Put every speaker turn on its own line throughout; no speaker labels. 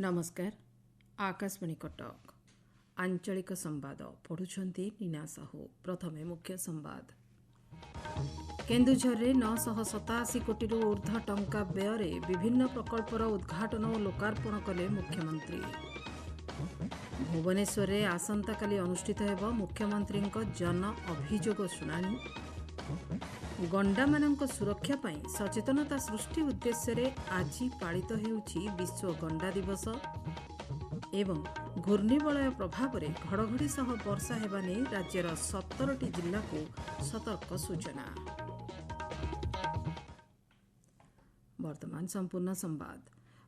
नमस्कार। आकाशवाणी कटक आंचलिक संवाद पढ़ुछंती नीना साहू। प्रथमे मुख्य संवाद। केन्दुझर रे 987 कोटी ऊर्ध्व टंका व्यय विभिन्न प्रकल्पर उद्घाटन और लोकार्पण कले मुख्यमंत्री। भुवनेश्वर रे आसंताकाली अनुष्ठित हेब मुख्यमंत्री जन अभियोग शुणाणी। गंडामानंक सुरक्षा पई सचेतनता सृष्टि उद्देश्य आज पालित हेउछि विश्व गंडा दिवस। एवं घूर्णिबलय प्रभाव में घड़घड़ी सह वर्षा हेबा नै राज्यर 17टी जिल्ला को सतर्क सूचना। वर्तमान संपूर्ण संवाद।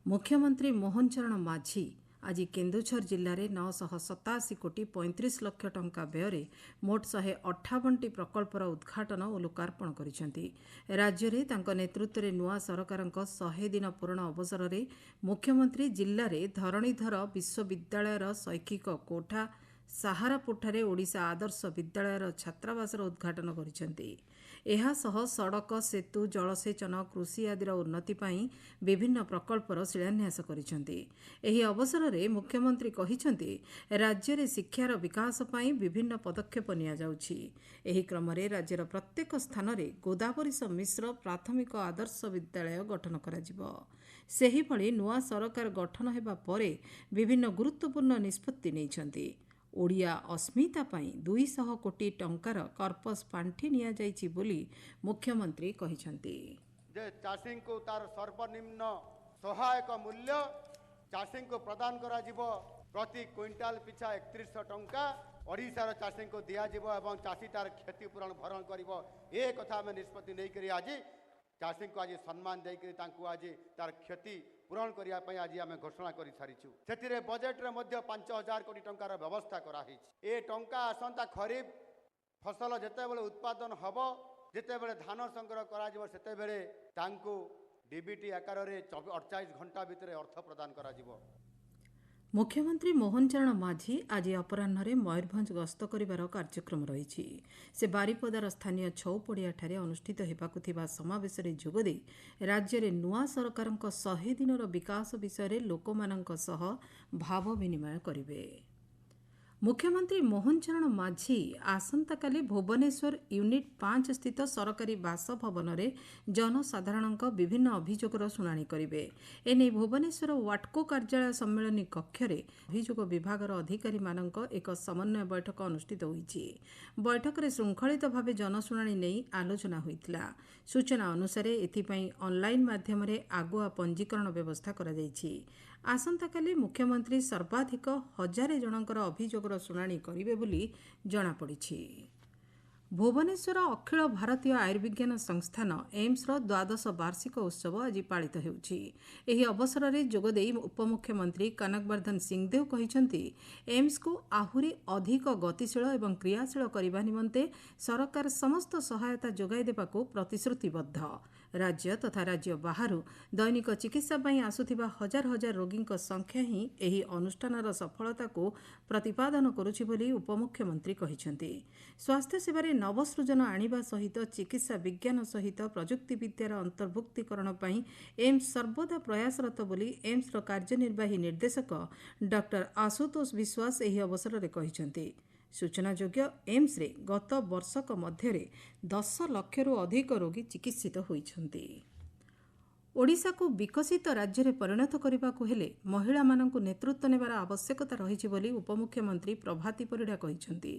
मुख्यमंत्री मोहन चरण माझी आज केन्दुझर जिले में 987 कोटी 35 लाख टंका व्यय मोट 158टी प्रकल्पर उद्घाटन और लोकार्पण करिसेंती। राज्य में तांको नेतृत्व में नुआ सरकार 100 दिन पूर्ण अवसर में मुख्यमंत्री जिले में धरणीधर विश्वविद्यालयर शैक्षिक कोठा साहारापुरठारे ओडिशा आदर्श विद्यालयर छात्रावासर उद्घाटन करिसेंती। एहा सह सड़क सेतु जलसेचन कृषि आदिर उन्नति पई विभिन्न प्रकल्पर शिलान्यास करिसेंती। एही अवसर में मुख्यमंत्री कहिसेंती राज्य में शिक्षार विकास पई विभिन्न पदक्षेप निया जाउछि। एही क्रम में राज्यर प्रत्येक स्थान में गोदावरीश मिश्र प्राथमिक आदर्श विद्यालय गठन कराजिबो। सेही भली नुआ सरकार गठन हेबा परे विभिन्न गुरुत्वपूर्ण निष्पत्ति नेइछंती। ओडिया अस्मिता पई 200 कोटी टंकार कर्पस पांठी निया जाइछि बोली मुख्यमंत्री कहिसेंती।
जे चाषी को तार सर्वनिम्न सहायक मूल्य चाषी को प्रदान करा जिवो। प्रति क्विंटाल पिछा 3100 टंका ओडिशार चाषी को दिया जिवो एवं चाषी तार क्षतिपूरण भरण करिवो। ए कथा में निष्पत्ति नै करी आज चाषी को आज सम्मान दे करी तांको आज तार क्षति पूरण करिया पई आज आमे घोषणा करि सारिछु। सेतिरे बजेट रे मध्य 5000 कोटी टंकार व्यवस्था करा हिछ। ए टंका आसंता खरीफ फसल जेते बेले उत्पादन हबो जेते बेले धान संग्रह करा जिवो सेते बेले तांको डीबीटी आकार रे 48 घंटा भितरे अर्थ प्रदान करा जिवो।
मुख्यमंत्री मोहन चरण माझी आज अपराह्न मयूरभंज गस्त करिवार कार्यक्रम रही। से बारिपदार स्थानीय छौपड़ियाठारे अनुष्ठित हेबाकु थिबा समावेश रे जोगदे राज्य में नुआ सरकार 100 दिनर विकास विषय लोकमानंक सह भाव विनिमय करिवे। मुख्यमंत्री मोहन चरण माझी आसंताकाली भुवनेश्वर यूनिट 5 स्थित सरकारी बासभवन में जनसाधारण विभिन्न अभियोगर शुणाणी करेंगे। एने भुवनेश्वर वाटको कार्यालय सम्मेलन कक्ष में अभियोग विभाग अधिकारी एक समन्वय बैठक अनुष्ठित होईछि। बैठक में श्रृंखलित भाव जनशुणाणी नहीं आलोचना होइतिला। सूचना अनुसार एथिपाई ऑनलाइन माध्यम आगुआ पंजीकरण व्यवस्था करा जाइछि। आसंताकाली मुख्यमंत्री सर्वाधिक 1000 जनकर अभियोगर शुणाणी करिवे बोली जଣା पड़िछि। भुवनेश्वर अखिल भारतीय आयुर्विज्ञान संस्थान एम्स द्वादश वार्षिक उत्सव आज पालित हेउछि। एही अवसर में जोगदे उपमुख्यमंत्री कनकवर्धन सिंहदेव कहिसेंती एम्स को आहुरी अधिक गतिशील एवं क्रियाशील करने निमंते सरकार समस्त सहायता जोगाई देबाकू प्रतिश्रुतिबद्ध। राज्य तथा राज्य बाहर दैनिक चिकित्सा पई आसुथिबा हजार हजार रोगी संख्या ही एही अनुष्ठानर सफलता को प्रतिपादन करुछि बोली उपमुख्यमंत्री कहिसेंती। स्वास्थ्य सेवारे नवसृजन आनिबा सहित चिकित्सा विज्ञान सहित प्रजुक्ति विद्यार अंतर्भुक्तिकरण पई एम्स सर्वदा प्रयासरत बोली एम्स कार्यनिर्वाही निर्देशक डॉक्टर आशुतोष विश्वास एही अवसर में कहिसेंती। सूचनायोग्य एम्स रे गत वर्षक मध्य 10 लाख अधिक रोगी चिकित्सित होइछन्ति। ओडिशा को विकसित राज्य में परिणत करने को हेले महिला मानक नेतृत्व नेबार आवश्यकता रही बोली उपमुख्यमंत्री प्रभाती परिड़ा कहिसेंती।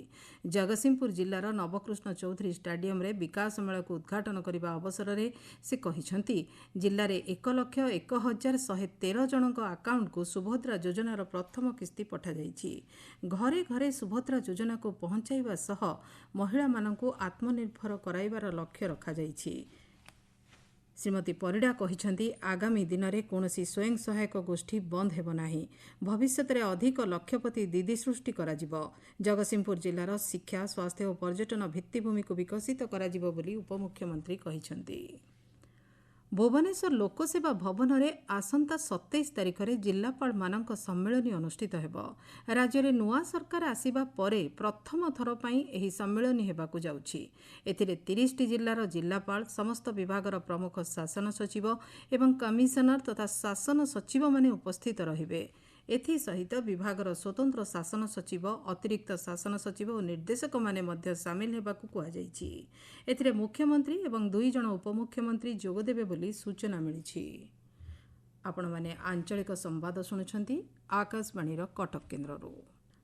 जगतसिंहपुर जिलार नवकृष्ण चौधरी स्टाडियम रे विकास मेला को उद्घाटन करने अवसर में से कहिसेंती जिले में 1,01,113 जनक आकाउंट को सुभद्रा योजनार प्रथम किस्ती पठा जाइछि। घरे घरे सुभद्रा योजना को पहुंचाइबा सह महिला मानक आत्मनिर्भर कराइबार लक्ष्य रखा जाइछि। श्रीमती परिड़ा कहिसेंती आगामी दिन में कौन स्वयं सहायक गोष्ठी बंद हेब नाही। भविष्य में अधिक लक्षपति दीदी सृष्टि कराजिबो। जगतसिंहपुर जिलार शिक्षा स्वास्थ्य और पर्यटन भित्तिभूमि को विकसित कराजिबो बोली उपमुख्यमंत्री कहिसेंती। भुवनेश्वर लोकसेवा भवन में आसंता 27 तारिख में जिलापाल मानक सम्मेलन अनुष्ठित हेब। राज्य में नुआ सरकार आसिबा परे प्रथम थर पई एही सम्मेलन हेबाकु जाउछि। एथिरे 30टी जिल्लार जिलापाल समस्त विभागर प्रमुख शासन सचिव एवं कमिशनर तथा शासन सचिव माने उपस्थित रहिबे। एथिसहित विभागर स्वतंत्र शासन सचिव अतिरिक्त शासन सचिव और निर्देशक माने मध्य सामिल हेबाकु कुहाଯାଇଛି। एथिरे मुख्यमंत्री एवं 2 जण उपमुख्यमंत्री जोगदेबे बोली सूचना मिलिछि। आपण माने आंचलिक संवाद शुणुछंती आकाशवाणीर कटक केन्द्ररू।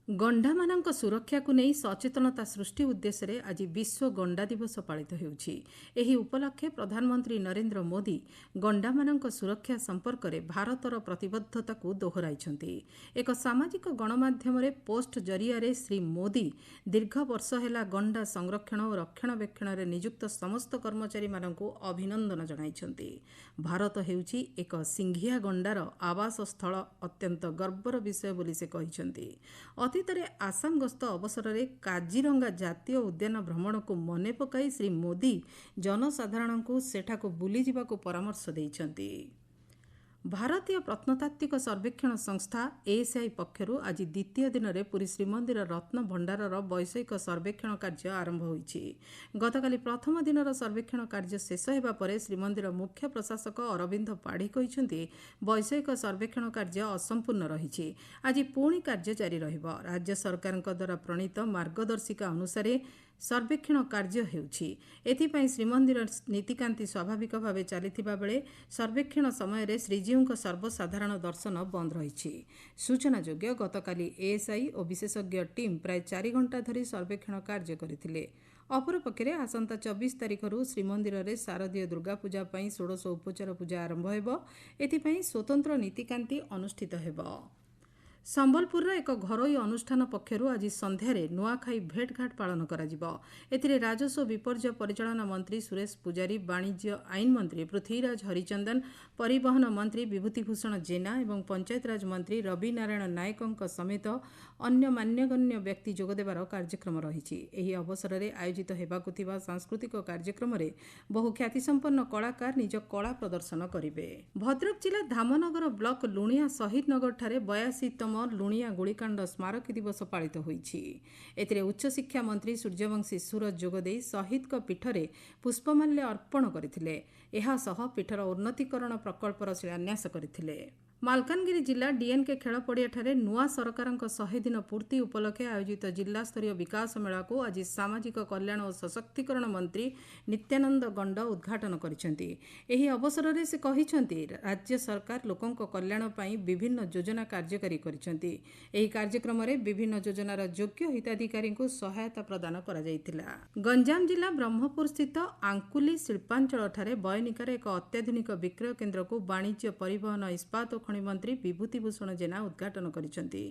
गंडामानंक सुरक्षा को नहीं सचेतनता सृष्टि उद्देश्य आज विश्व गंडा दिवस पालित होउछि। एही उपलक्षे प्रधानमंत्री नरेंद्र मोदी गंडामानंक सुरक्षा संपर्क में भारतर प्रतिबद्धता को दोहराइछंती। एक सामाजिक गणमाध्यम रे पोस्ट जरिया श्री मोदी दीर्घ वर्ष हेला गंडा संरक्षण और रक्षणाबेक्षण रे नियुक्त समस्त कर्मचारी मानंकु अभिनंदन जणाइछंती। भारत हेउछि एक सिंघिया गंडार आवास स्थल अत्यंत गर्वर विषय बोली से कहिछंती। अतीतरे आसाम गस्त अवसर में काजीरंगा जातीय उद्यान भ्रमण को मने पकाई श्री मोदी जनसाधारण को सेठाको बुली जिबाको परामर्श देइछंती। भारतीय प्रत्नतात्विक सर्वेक्षण संस्था एएसआई पक्षरु आज द्वितीय दिन में पुरी श्रीमंदिर रत्न भंडारर वैषयिक सर्वेक्षण कार्य आरंभ होइछि। गतकाली प्रथम दिनर सर्वेक्षण कार्य शेष हेबा परे श्रीमंदिर मुख्य प्रशासक अरविंद पाढ़ी कहिसेंति वैषयिक सर्वेक्षण कार्य असंपूर्ण रहिछि। आज पुणी कार्य जारी रहिबो। राज्य सरकारक द्वारा प्रणीत मार्गदर्शिका अनुसार सर्वेक्षण कार्य हेउछि। एथिपाई श्रीमंदिर नीतिकांति स्वाभाविक भावे चलिथिबा बेले सर्वेक्षण समय श्रीजीउଙ୍କ सर्वसाधारण दर्शन बंद रहिछि। सूचनायोग्य गतकाली एएसआई और विशेषज्ञ टीम प्राय 4 घंटा धरी सर्वेक्षण कार्य करथिले। अपरपक्षे आसंता 24 तारिखर श्रीमंदिर में शारदीय दुर्गा पूजा पर 16 उपचार पूजा आरंभ हेबो। एथिपाई स्वतंत्र नीतिकांति अनुष्ठित हेबो। संबलपुर एक घरोई अनुष्ठान पक्षरु आज संध्यारे नुआखाई भेटघाट पालन करा। एथिरे राजस्व विपर्यय परिचालन मंत्री सुरेश पुजारी, वाणिज्य आईन मंत्री पृथ्वीराज हरिचंदन, परिवहन मंत्री विभूतिभूषण जेना और पंचायतराज मंत्री रवि नारायण नायकों समेत अन्य मान्यगण्य व्यक्ति जोगदेवार कार्यक्रम रही। एही अवसर में आयोजित हेबाकु थिबा सांस्कृतिक कार्यक्रम में बहु ख्यातिसंपन्न कलाकार निज कला प्रदर्शन करिवे। भद्रक जिला धामनगर ब्लॉक लुणिया शहीद नगर ठारे 82तम लुणिया गुलिकांड स्मारकी दिवस पालित होइछि। एथिरे उच्च शिक्षा मंत्री सूर्यवंशी सूरज जोगदेई शहीद पीठरे पुष्पमाल्य अर्पण करथिले। एहा सह पीठर उन्नतीकरण प्रकल्पर शिलान्यास करथिले। मालकानगिरी जिला डीएनके खेल पड़ियाठारे नुआ सरकारक 100 दिन पूर्ति उपलक्षे आयोजित जिला स्तरीय विकास मेला को आज सामाजिक कल्याण और सशक्तिकरण मंत्री नित्यानंद गंड उद्घाटन करिसेंति। एही अवसर में से कहिसेंति राज्य सरकार लोकों कल्याण पई विभिन्न योजना कार्यकारी करिसेंति। एही कार्यक्रम में विभिन्न योजनार योग्य हिताधिकारी को सहायता प्रदान करा जायतिला। गंजाम जिला ब्रह्मपुर स्थित आंकुली शिल्पांचल ठारे बयनिकार एक अत्याधुनिक विक्रय केन्द्र को वाणिज्य परिवहन इस्पात खनि मंत्री विभूतिभूषण जेना उद्घाटन करिसेंति।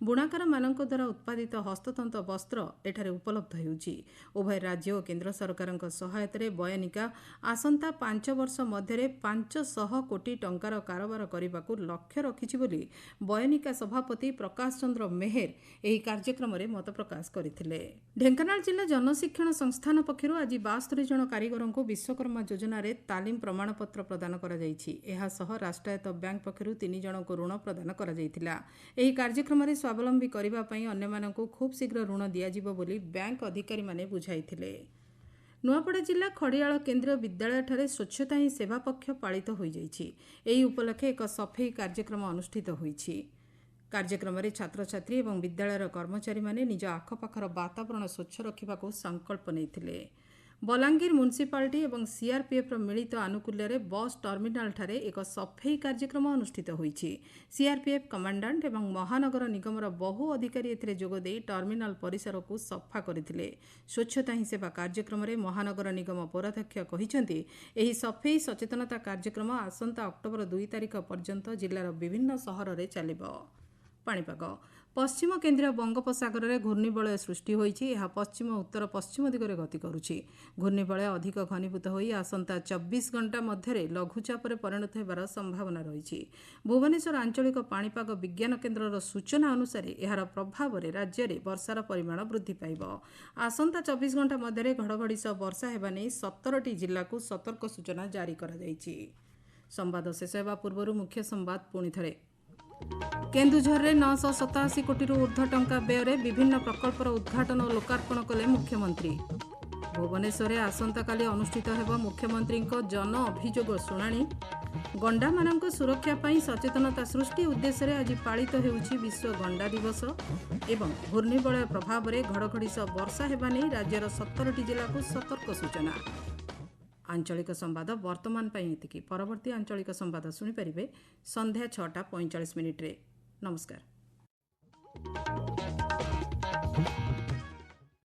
बुणाकार मानक द्वारा उत्पादित हस्ततंत वस्त्र एठारे उपलब्ध हेउछि। उभय राज्य और केन्द्र सरकारक सहायतारे बयनिका आसंता 5 वर्ष मध्य 500 कोटी टंकार कारोबार करने लक्ष्य रखिछि बोली बयनिका सभापति प्रकाश चंद्र मेहर एही कार्यक्रम में मत प्रकाश करथिले। ढेंकानाल जिला जनशिक्षण संस्थान पक्षरु आज 72 जन कारीगरों को विश्वकर्मा योजना रे तालीम प्रमाणपत्र प्रदान करा जायछि। एहा सह राष्ट्रायत्त बैंक पक्षरु 3 जन को ऋण प्रदान करा जायतिला। एही कार्यक्रम में स्वावलंबी करिबा पई अन्य मानकु खूब शीघ्र ऋण दिया जिवो बोली बैंक अधिकारी माने बुझाइथिले। नुआपड़ा जिला खड़ियाल केन्द्रीय विद्यालय ठारे स्वच्छता ही सेवा पक्ष पालित हो जाइछि। एही उपलक्षे एक सफेई कार्यक्रम अनुष्ठित होइछि। कार्यक्रम में छात्र छात्री और विद्यालयर कर्मचारी माने निज आखपाखर वातावरण स्वच्छ रखा संकल्प नेइथिले। बलांगीर म्युनिसिपालिटी और सीआरपीएफ मिलित आनुकूल्य बस टर्मिनाल ठारे एक सफेई कार्यक्रम अनुष्ठित होइछि। सीआरपीएफ कमांडेंट और महानगर निगमर बहु अधिकारी एथिरे जोगदे टर्मिनाल परिसर को सफा करथिले। स्वच्छता ही सेवा कार्यक्रम में महानगर निगम पौराध्यक्ष कहिसेंति एही सफेई सचेतनता कार्यक्रम आसंता अक्टोबर 2 तारिख पर्यंत जिलार विभिन्न सहर में चलिबो। पाणीपाग पश्चिम केन्द्रीय बंगोपसागर में घूर्णिबलय सृष्टि होइछि। यह पश्चिम उत्तर पश्चिम दिगरे गति करुछि। घूर्णिबलय अधिक घनीभूत होई आसंता 24 घंटा मध्य लघुचाप परिणत होबार संभावना रही। भुवनेश्वर आंचलिक पाणीपाग विज्ञान केन्द्रर सूचना अनुसार यार प्रभाव में राज्य में वर्षार परिमाण वृद्धि पाइब। आसंता 24 घंटा मध्य घड़घड़ी सह वर्षा हेबा नै 17टी जिला को सतर्क सूचना जारी करा जायछि। संवाद शेष हेबा पूर्व मुख्य संवाद पुणी थरे। केन्दुझर में 987 कोटी ऊर्ध्व टंका व्यय विभिन्न प्रकल्पर उद्घाटन और लोकार्पण कले मुख्यमंत्री। भुवनेश्वर आसंताकाली अनुष्ठित हेब मुख्यमंत्री जन अभियोग शुणाणी गंडामानक सुरक्षा पई सचेतनता सृष्टि उद्देश्य आज पालित हेउछि विश्व गंडा दिवस एवं घूर्णिबलय प्रभाव में घड़घड़ी सह वर्षा हेबा नै राज्यर 17टी जिला को सतर्क सूचना। आंचलिक संवाद वर्तमान पई एतिकी। परवर्ती आंचलिक संवाद सुनि परिबे संध्या 6:45 रे। नमस्कार।